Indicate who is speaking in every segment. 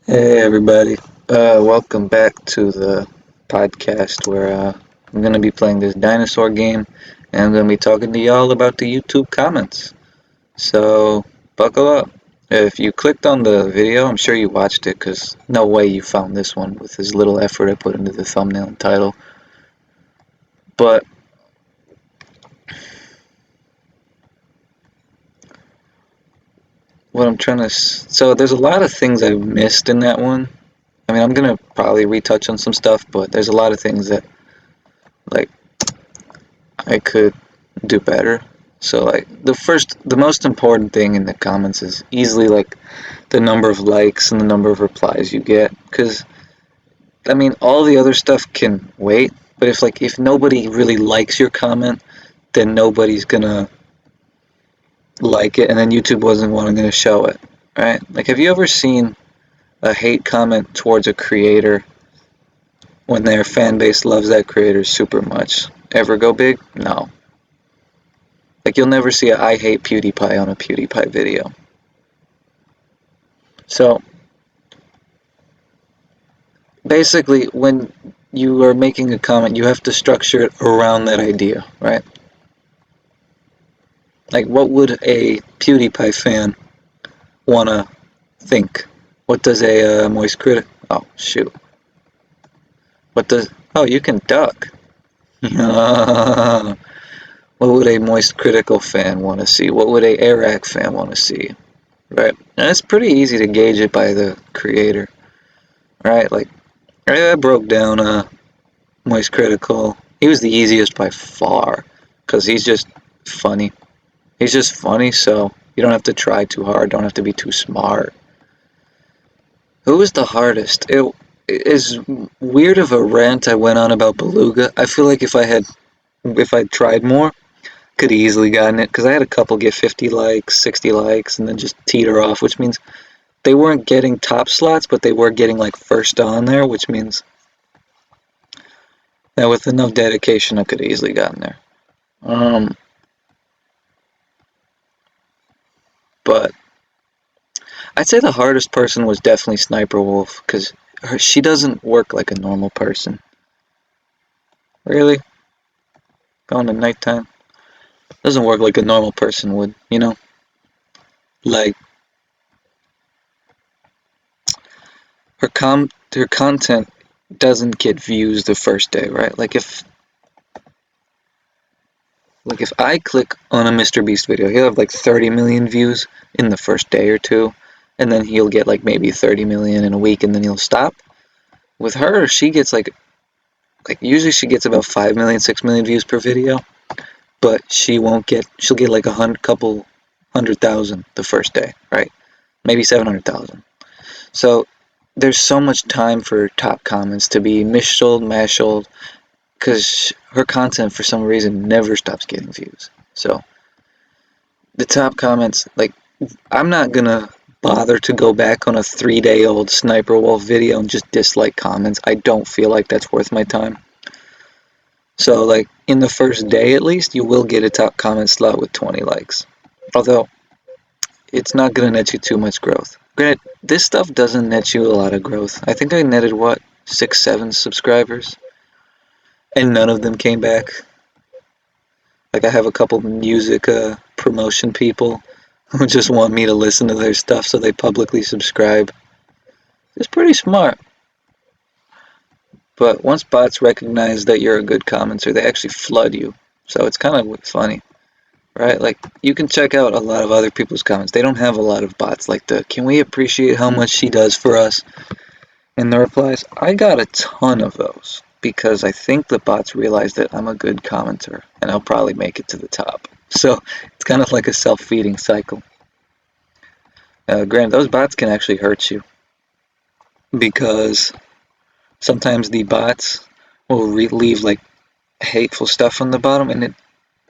Speaker 1: Hey everybody, welcome back to the podcast where I'm going to be playing this dinosaur game and I'm going to be talking to y'all about the YouTube comments. So, buckle up. If you clicked on the video, I'm sure you watched it because no way you found this one with as little effort I put into the thumbnail and title. But what I'm trying to. So, there's a lot of things I missed in that one. I mean, I'm going to probably retouch on some stuff, but there's a lot of things that, like, I could do better. So like the most important thing in the comments is easily like the number of likes and the number of replies you get. Because I mean, all the other stuff can wait. But if nobody really likes your comment, then nobody's gonna like it, and then YouTube wasn't going to show it, right? Like, have you ever seen a hate comment towards a creator when their fan base loves that creator super much ever go big? No. Like, you'll never see a I hate PewDiePie on a PewDiePie video. So basically, when you are making a comment, you have to structure it around that idea, right? Like, what would a PewDiePie fan want to think? What does a moist critic? Oh, shoot. What does. Oh, you can duck. What would a moist critical fan want to see? What would a Airac fan want to see? Right? And it's pretty easy to gauge it by the creator, right? Like, I broke down Moist Critical. He was the easiest by far because he's just funny. He's just funny, so you don't have to try too hard, don't have to be too smart. Who was the hardest? It is weird of a rant I went on about Beluga. I feel like if I'd tried more, could have easily gotten it because I had a couple get 50 likes, 60 likes, and then just teeter off, which means they weren't getting top slots, but they were getting like first on there, which means that with enough dedication, I could have easily gotten there. Um, but I'd say the hardest person was definitely Sniper Wolf because she doesn't work like a normal person. Really? Going to nighttime? Doesn't work like a normal person would, you know? Like, her content doesn't get views the first day, right? Like if I click on a Mr. Beast video, he'll have like 30 million views in the first day or two, and then he'll get like maybe 30 million in a week, and then he'll stop. With her, she gets like usually she gets about 5 million, 6 million views per video, but she'll get like couple 100,000 the first day, right? Maybe 700,000. So there's so much time for top comments to be mished, mashed, because her content for some reason never stops getting views. So the top comments, like, I'm not gonna bother to go back on a 3-day old Sniper Wolf video and just dislike comments. I don't feel like that's worth my time. So, like, in the first day at least, you will get a top comment slot with 20 likes. Although, it's not going to net you too much growth. Granted, this stuff doesn't net you a lot of growth. I think I netted, what, 6, 7 subscribers? And none of them came back. Like, I have a couple music promotion people who just want me to listen to their stuff, so they publicly subscribe. It's pretty smart. But once bots recognize that you're a good commenter, they actually flood you. So it's kind of funny, right? Like, you can check out a lot of other people's comments. They don't have a lot of bots like the, can we appreciate how much she does for us? And the replies, I got a ton of those because I think the bots realize that I'm a good commenter and I'll probably make it to the top. So it's kind of like a self-feeding cycle. Granted, those bots can actually hurt you because sometimes the bots will leave like hateful stuff on the bottom, and it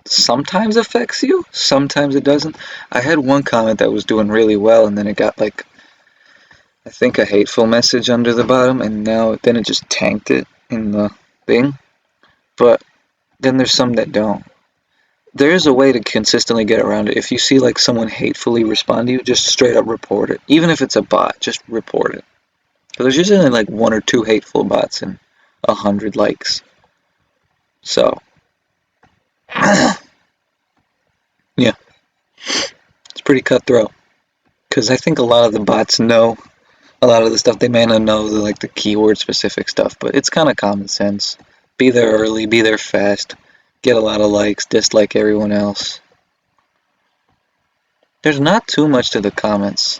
Speaker 1: sometimes affects you, sometimes it doesn't. I had one comment that was doing really well, and then it got like, I think, a hateful message under the bottom, and then it just tanked it in the thing. But then there's some that don't. There is a way to consistently get around it. If you see like someone hatefully respond to you, just straight up report it. Even if it's a bot, just report it. Because there's usually like 1 or 2 hateful bots and 100 likes. So, yeah, it's pretty cutthroat. Because I think a lot of the bots know a lot of the stuff. They may not know like the keyword specific stuff, but it's kind of common sense. Be there early, be there fast, get a lot of likes, dislike everyone else. There's not too much to the comments,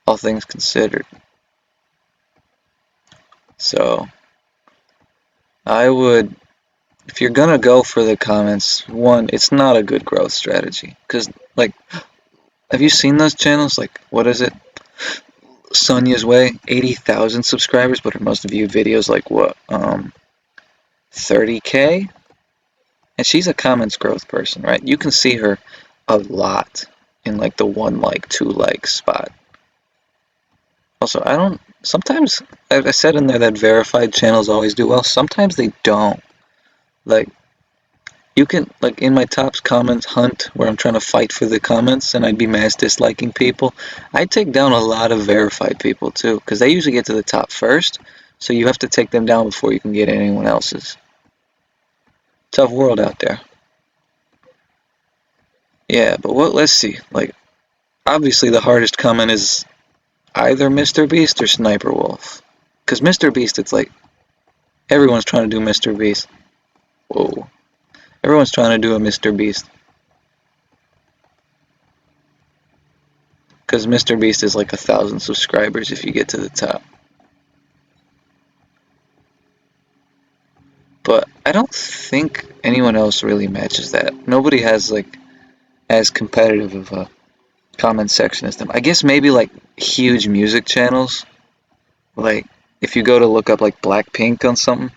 Speaker 1: all things considered. So, I would, if you're gonna go for the comments, one, it's not a good growth strategy. Because, like, have you seen those channels? Like, what is it? Sonya's Way, 80,000 subscribers, but her most viewed videos, like, what, 30K? And she's a comments growth person, right? You can see her a lot in, like, the 1 like, 2 like spot. Also, sometimes, I said in there that verified channels always do well. Sometimes they don't. Like, you can, like, in my tops comments hunt where I'm trying to fight for the comments and I'd be mass disliking people, I take down a lot of verified people too, because they usually get to the top first, so you have to take them down before you can get anyone else's. Tough world out there. Yeah, but let's see. Like, obviously the hardest comment is either Mr. Beast or Sniper Wolf. Because Mr. Beast, it's like, everyone's trying to do Mr. Beast. Whoa. Everyone's trying to do a Mr. Beast. Because Mr. Beast is like 1,000 subscribers if you get to the top. But I don't think anyone else really matches that. Nobody has like as competitive of a comment section as them. I guess maybe like huge music channels. Like if you go to look up like Blackpink on something,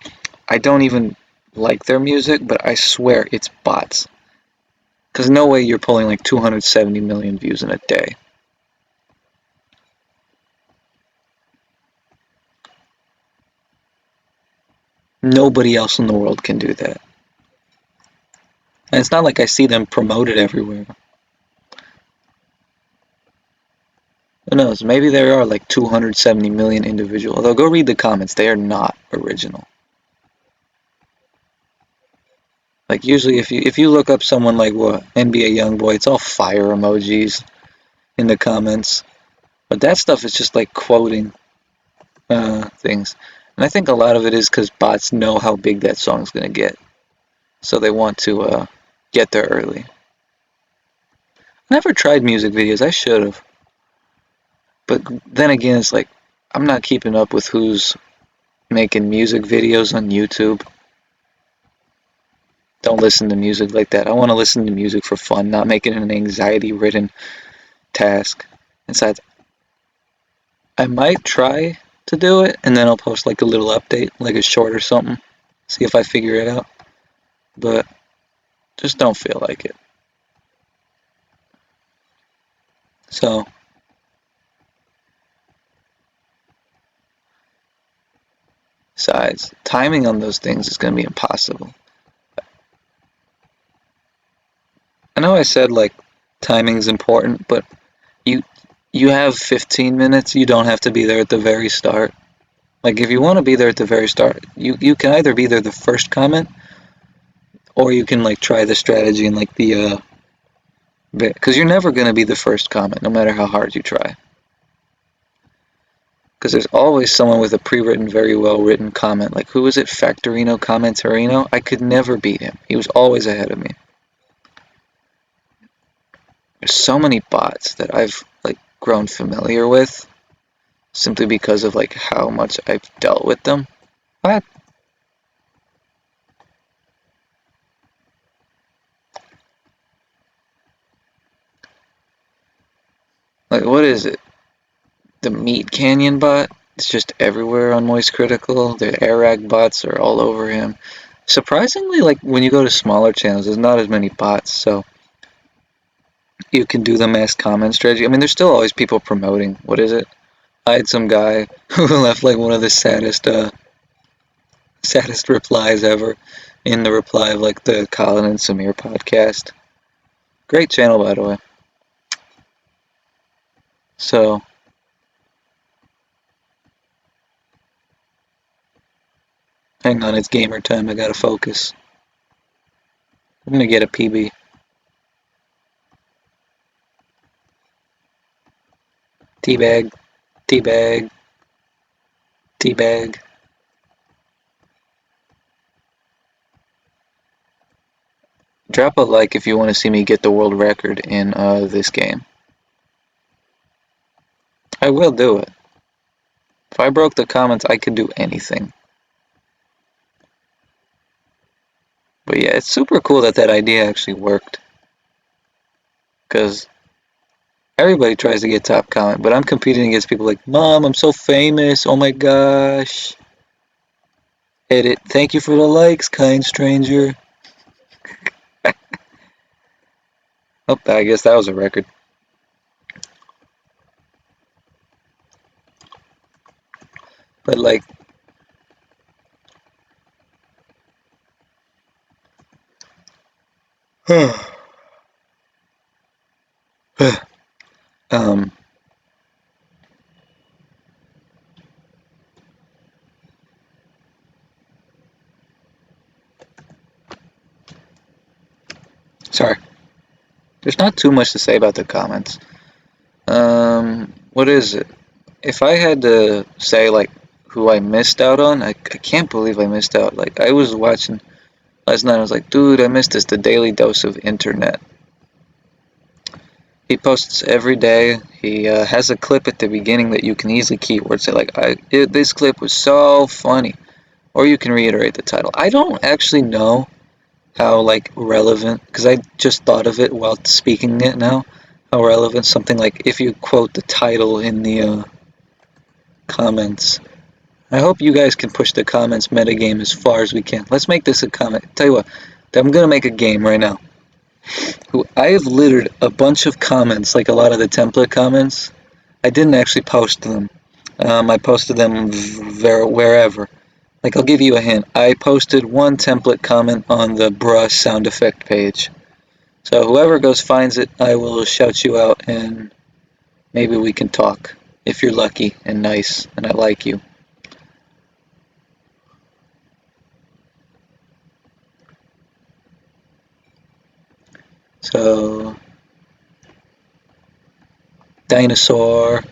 Speaker 1: I don't even like their music, but I swear it's bots. Because no way you're pulling like 270 million views in a day. Nobody else in the world can do that. And it's not like I see them promoted everywhere. Who knows? Maybe there are like 270 million individuals. Although go read the comments, they are not original. Like usually, if you look up someone like what NBA YoungBoy, it's all fire emojis in the comments. But that stuff is just like quoting things, and I think a lot of it is because bots know how big that song's gonna get, so they want to get there early. I never tried music videos. I should have, but then again, it's like I'm not keeping up with who's making music videos on YouTube. Don't listen to music like that. I want to listen to music for fun, not make it an anxiety-ridden task. Besides, I might try to do it, and then I'll post like a little update, like a short or something, see if I figure it out. But just don't feel like it. So, besides, timing on those things is going to be impossible. I know I said like timing's important, but you you have 15 minutes. You don't have to be there at the very start. Like if you want to be there at the very start, you can either be there the first comment, or you can like try the strategy and like the bit, because you're never going to be the first comment, no matter how hard you try. Because there's always someone with a pre-written, very well-written comment. Like who was it? Factorino Commentarino? I could never beat him. He was always ahead of me. There's so many bots that I've like grown familiar with simply because of like how much I've dealt with them. What? Like what is it? The Meat Canyon bot? It's just everywhere on Moist Critical. The Airag bots are all over him. Surprisingly, like when you go to smaller channels, there's not as many bots, so you can do the mass comment strategy. I mean, there's still always people promoting. What is it? I had some guy who left like one of the saddest replies ever in the reply of like the Colin and Samir podcast. Great channel, by the way. So Hang on, it's gamer time. I gotta focus. I'm gonna get a PB. Teabag, teabag, teabag. Drop a like if you want to see me get the world record in this game. I will do it. If I broke the comments, I could do anything. But yeah, it's super cool that that idea actually worked. Because everybody tries to get top comment, but I'm competing against people like, Mom, I'm so famous. Oh my gosh. Edit. Thank you for the likes, kind stranger. Oh, I guess that was a record. But like, um, sorry. There's not too much to say about the comments. What is it? If I had to say like who I missed out on, I can't believe I missed out. Like I was watching last night, I was like, dude, I missed this, the Daily Dose of Internet. He posts every day. He has a clip at the beginning that you can easily keyword say like, this clip was so funny, or you can reiterate the title. I don't actually know how like relevant, because I just thought of it while speaking it now. How relevant something like if you quote the title in the comments. I hope you guys can push the comments metagame as far as we can. Let's make this a comment. Tell you what, I'm gonna make a game right now. I have littered a bunch of comments, like a lot of the template comments. I didn't actually post them. I posted them wherever. Like, I'll give you a hint. I posted one template comment on the bruh sound effect page. So whoever goes finds it, I will shout you out and maybe we can talk. If you're lucky and nice and I like you. So, dinosaur.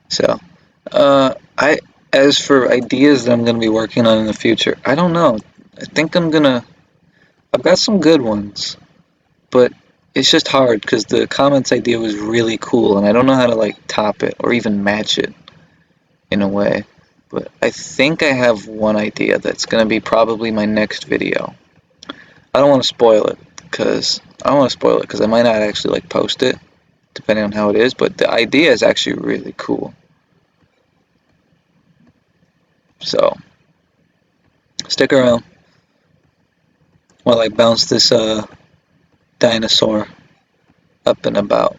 Speaker 1: So, I as for ideas that I'm gonna be working on in the future, I don't know. I think I've got some good ones, but it's just hard because the comments idea was really cool, and I don't know how to like top it or even match it in a way. But I think I have one idea that's gonna be probably my next video. I don't want to spoil it because I might not actually like post it depending on how it is. But the idea is actually really cool. So stick around while I bounce this dinosaur up and about.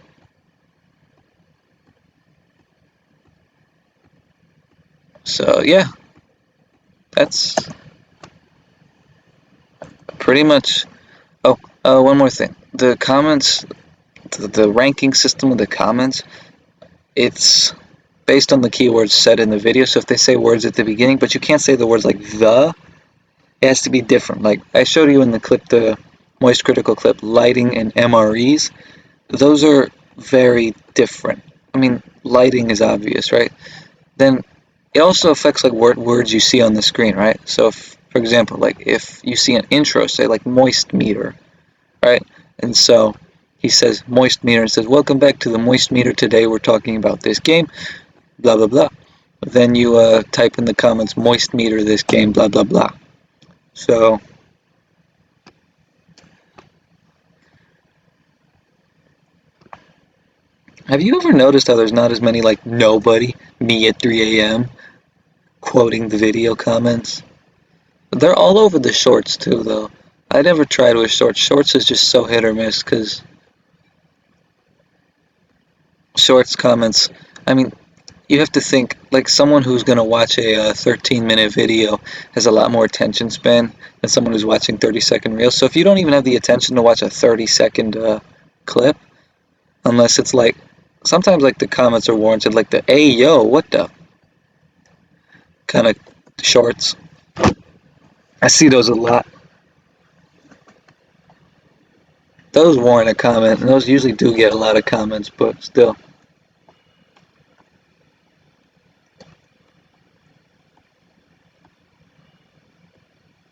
Speaker 1: So yeah, that's pretty much. Oh, one more thing. The comments, the ranking system of the comments, it's based on the keywords said in the video. So if they say words at the beginning, but you can't say the words like the, it has to be different. Like I showed you in the clip, the Moist Critical clip, lighting and MREs. Those are very different. I mean, lighting is obvious, right? Then it also affects like words you see on the screen, right? So if, for example, like if you see an intro, say like moist meter, right? And so he says moist meter and says, welcome back to the moist meter. Today we're talking about this game, blah, blah, blah. Then you type in the comments, moist meter, this game, blah, blah, blah. So have you ever noticed how there's not as many like nobody, me at 3 a.m. quoting the video comments? They're all over the shorts too, though. I never tried with shorts. Shorts is just so hit or miss because shorts comments. I mean, you have to think like someone who's going to watch a 13-minute video has a lot more attention span than someone who's watching 30-second reels. So if you don't even have the attention to watch a 30-second clip, unless it's like sometimes like the comments are warranted, like the "Hey yo, what the" kind of shorts. I see those a lot. Those warrant a comment, and those usually do get a lot of comments, but still.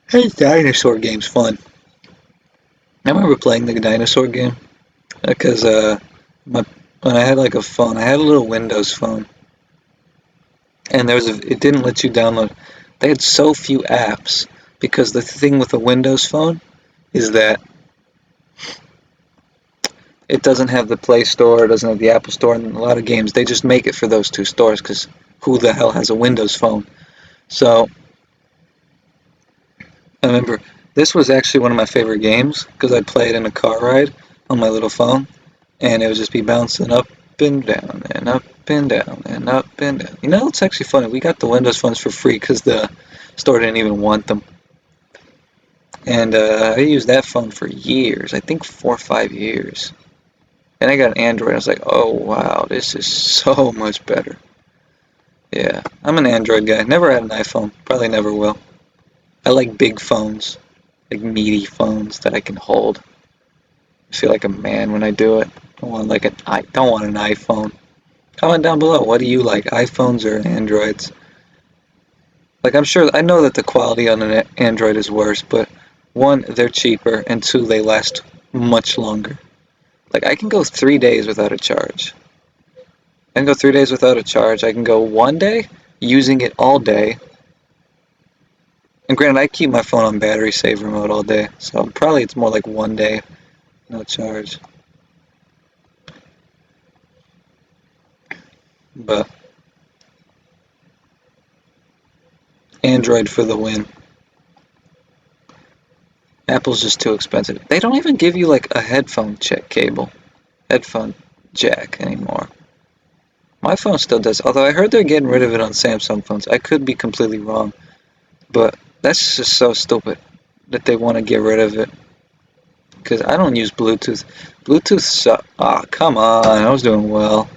Speaker 1: Hey, dinosaur game's fun. I remember playing the dinosaur game because my when I had like a phone, I had a little Windows phone, and it didn't let you download. They had so few apps because the thing with a Windows phone is that it doesn't have the Play Store, it doesn't have the Apple Store, and a lot of games they just make it for those two stores because who the hell has a Windows phone? So I remember this was actually one of my favorite games because I'd play it in a car ride on my little phone, and it would just be bouncing up and down and up and down and up and down. You know, it's actually funny. We got the Windows phones for free because the store didn't even want them. And I used that phone for years, I think 4 or 5 years. And I got an Android. I was like, oh wow, this is so much better. Yeah, I'm an Android guy. Never had an iPhone. Probably never will. I like big phones, like meaty phones that I can hold. I feel like a man when I do it. I don't want an iPhone. Comment down below. What do you like, iPhones or Androids? Like I'm sure I know that the quality on an Android is worse, but one, they're cheaper, and two, they last much longer. Like I can go 3 days without a charge. I can go 3 days without a charge. I can go one day using it all day. And granted, I keep my phone on battery saver mode all day, so probably it's more like one day, no charge. But Android for the win. Apple's just too expensive. They don't even give you like a headphone jack anymore. My phone still does, although I heard they're getting rid of it on Samsung phones. I could be completely wrong, but that's just so stupid that they want to get rid of it. Because I don't use Bluetooth. Bluetooth suck. Ah, come on, I was doing well.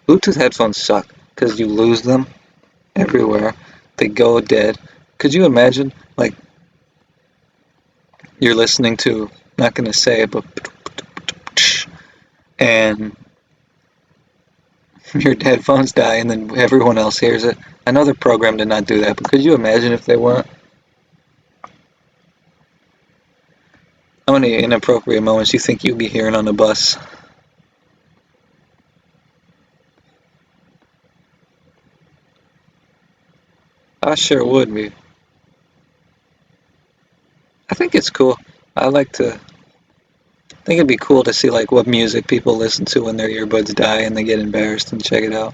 Speaker 1: Bluetooth headphones suck because you lose them everywhere. They go dead. Could you imagine, like, you're listening to, not gonna say it, but and your headphones die and then everyone else hears it. I know they're programmed to not do that, but could you imagine if they weren't? How many inappropriate moments you think you'd be hearing on the bus? I sure would be. I think it's cool. I like to think it'd be cool to see like what music people listen to when their earbuds die and they get embarrassed and check it out.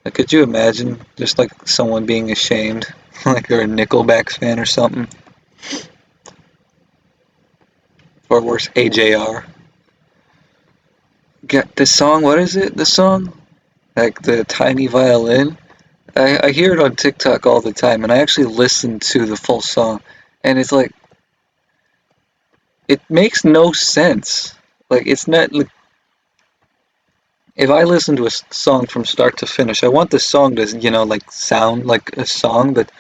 Speaker 1: Like, could you imagine just like someone being ashamed, like they're a Nickelback fan or something, or worse, AJR. Get this song. What is it? The song, like the tiny violin. I hear it on TikTok all the time, and I actually listen to the full song, and it's like it makes no sense. Like it's not like if I listen to a song from start to finish, I want the song to like sound like a song, but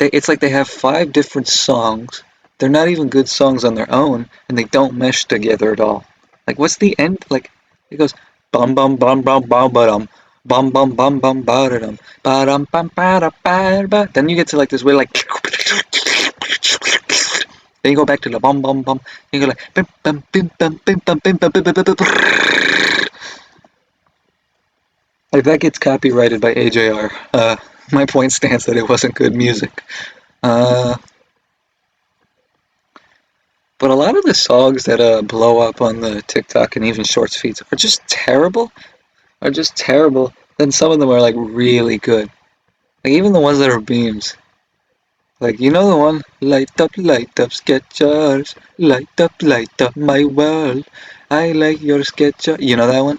Speaker 1: it's like they have 5 different songs. They're not even good songs on their own, and they don't mesh together at all. Like what's the end? Like it goes bum bum bum bum bum bum bum bum bum bum ba-da-dum ba-dum bum ba-da ba ba. Then you get to like this way like then you go back to the bum bum bum. You go like bim bum bim bum bim bum bim bum bim bum bim bum. Like that gets copyrighted by AJR. My point stands that it wasn't good music. Uh, but a lot of the songs that blow up on the TikTok and even Shorts feeds are just terrible. Are just terrible. Then some of them are like really good. Like even the ones that are memes. Like you know the one light up Skechers, light up my world. I like your Skechers. You know that one?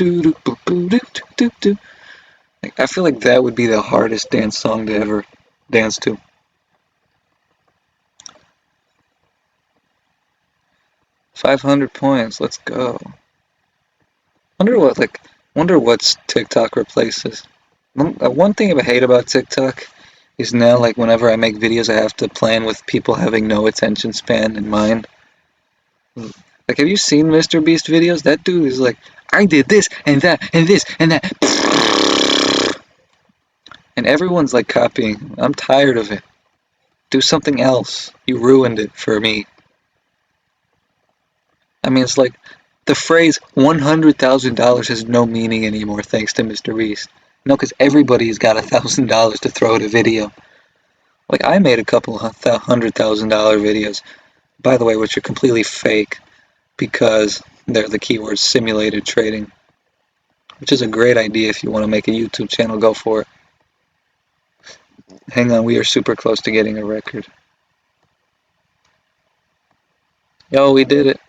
Speaker 1: Like, I feel like that would be the hardest dance song to ever dance to. 500 points. Let's go. Wonder what's TikTok replaces. One thing I hate about TikTok is now, like, whenever I make videos, I have to plan with people having no attention span in mind. Like, have you seen Mr. Beast videos? That dude is like, I did this and that and this and that. And everyone's like copying. I'm tired of it. Do something else. You ruined it for me. I mean, it's like the phrase $100,000 has no meaning anymore thanks to Mr. Beast. No, because everybody's got $1,000 to throw at a video. Like, I made a couple of $100,000 videos, by the way, which are completely fake because they're the keywords simulated trading, which is a great idea if you want to make a YouTube channel. Go for it. Hang on, we are super close to getting a record. Yo, we did it.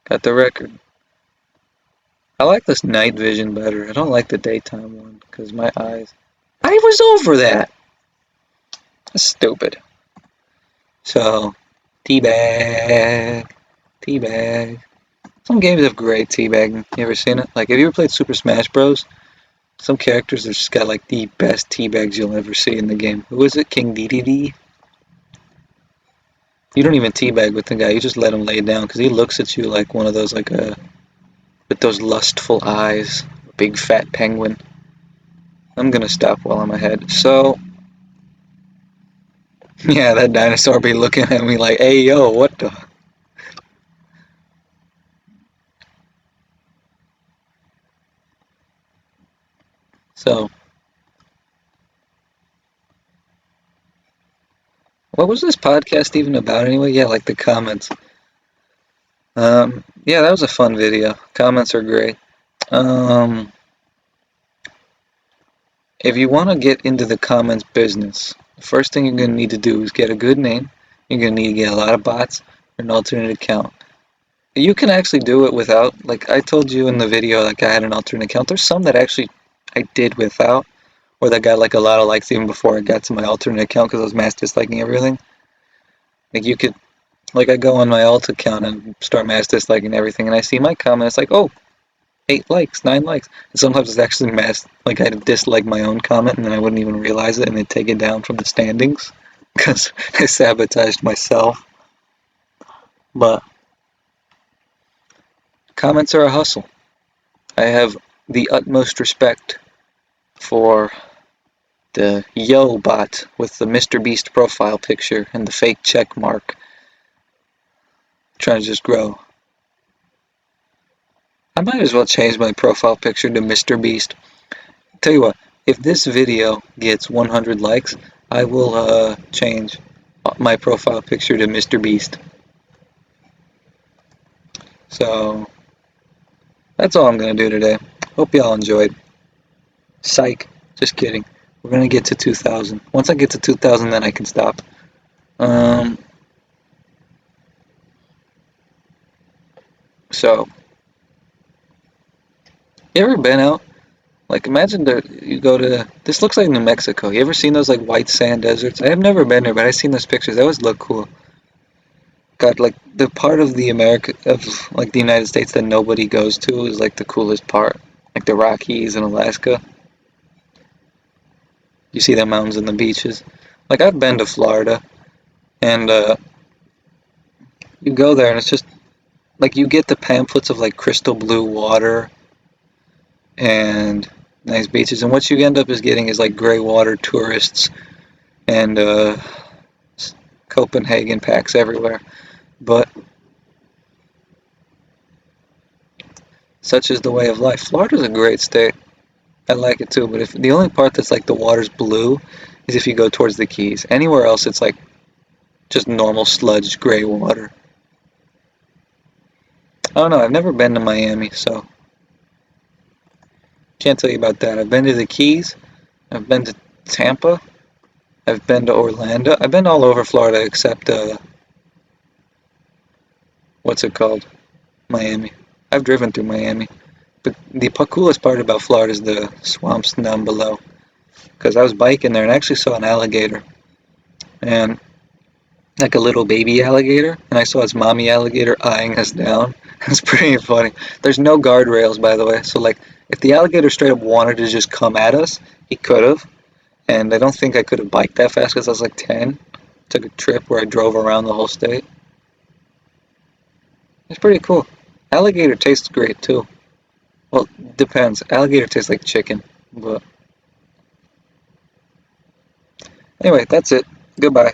Speaker 1: Got the record. I like this night vision better. I don't like the daytime one because my eyes. I was over that. That's stupid. So, teabag. Teabag. Some games have great teabagging. You ever seen it? Like, have you ever played Super Smash Bros? Some characters have just got like the best teabags you'll ever see in the game. Who is it? King Dedede? You don't even teabag with the guy. You just let him lay down because he looks at you like one of those like with those lustful eyes, big fat penguin. I'm gonna stop while I'm ahead. So, yeah, that dinosaur be looking at me like, hey yo, what the? So, what was this podcast even about anyway? Yeah, like the comments. Yeah, that was a fun video. Comments are great. If you want to get into the comments business, the first thing you're going to need to do is get a good name. You're going to need to get a lot of bots or an alternate account. You can actually do it without, like I told you in the video, like I had an alternate account. There's some that actually I did without, or that got like a lot of likes even before I got to my alternate account because I was mass disliking everything. Like you could, like I go on my alt account and start mass disliking everything, and I see my comment, it's like, oh, 8 likes, 9 likes. And sometimes it's actually mass, like I'd dislike my own comment and then I wouldn't even realize it and they'd take it down from the standings because I sabotaged myself. But comments are a hustle. I have the utmost respect for the Yo bot with the Mr. Beast profile picture and the fake check mark trying to just grow. I might as well change my profile picture to Mr. Beast. Tell you what, if this video gets 100 likes, I will change my profile picture to Mr. Beast. So, that's all I'm going to do today. Hope y'all enjoyed. Psych. Just kidding. We're going to get to 2,000. Once I get to 2,000, then I can stop. So, you ever been out? Like, imagine that you go to, this looks like New Mexico. You ever seen those, like, white sand deserts? I have never been there, but I've seen those pictures. They always look cool. God, like, the part of the like, the United States that nobody goes to is, like, the coolest part. Like, the Rockies and Alaska. You see the mountains and the beaches. Like, I've been to Florida, and, you go there, and it's just, like, you get the pamphlets of, like, crystal blue water and nice beaches, and what you end up is getting is, like, gray water tourists and, Copenhagen packs everywhere. But such is the way of life. Florida's a great state. I like it too, but if the only part that's like the water's blue is if you go towards the Keys. Anywhere else it's like just normal sludge gray water. I don't know, I've never been to Miami, so can't tell you about that. I've been to the Keys, I've been to Tampa, I've been to Orlando. I've been all over Florida except what's it called? Miami. I've driven through Miami. But the coolest part about Florida is the swamps down below. Because I was biking there and I actually saw an alligator. And like a little baby alligator. And I saw his mommy alligator eyeing us down. It's pretty funny. There's no guardrails, by the way. So like, if the alligator straight up wanted to just come at us, he could have. And I don't think I could have biked that fast because I was like 10. Took a trip where I drove around the whole state. It's pretty cool. Alligator tastes great too. Well, depends. Alligator tastes like chicken. But anyway, that's it. Goodbye.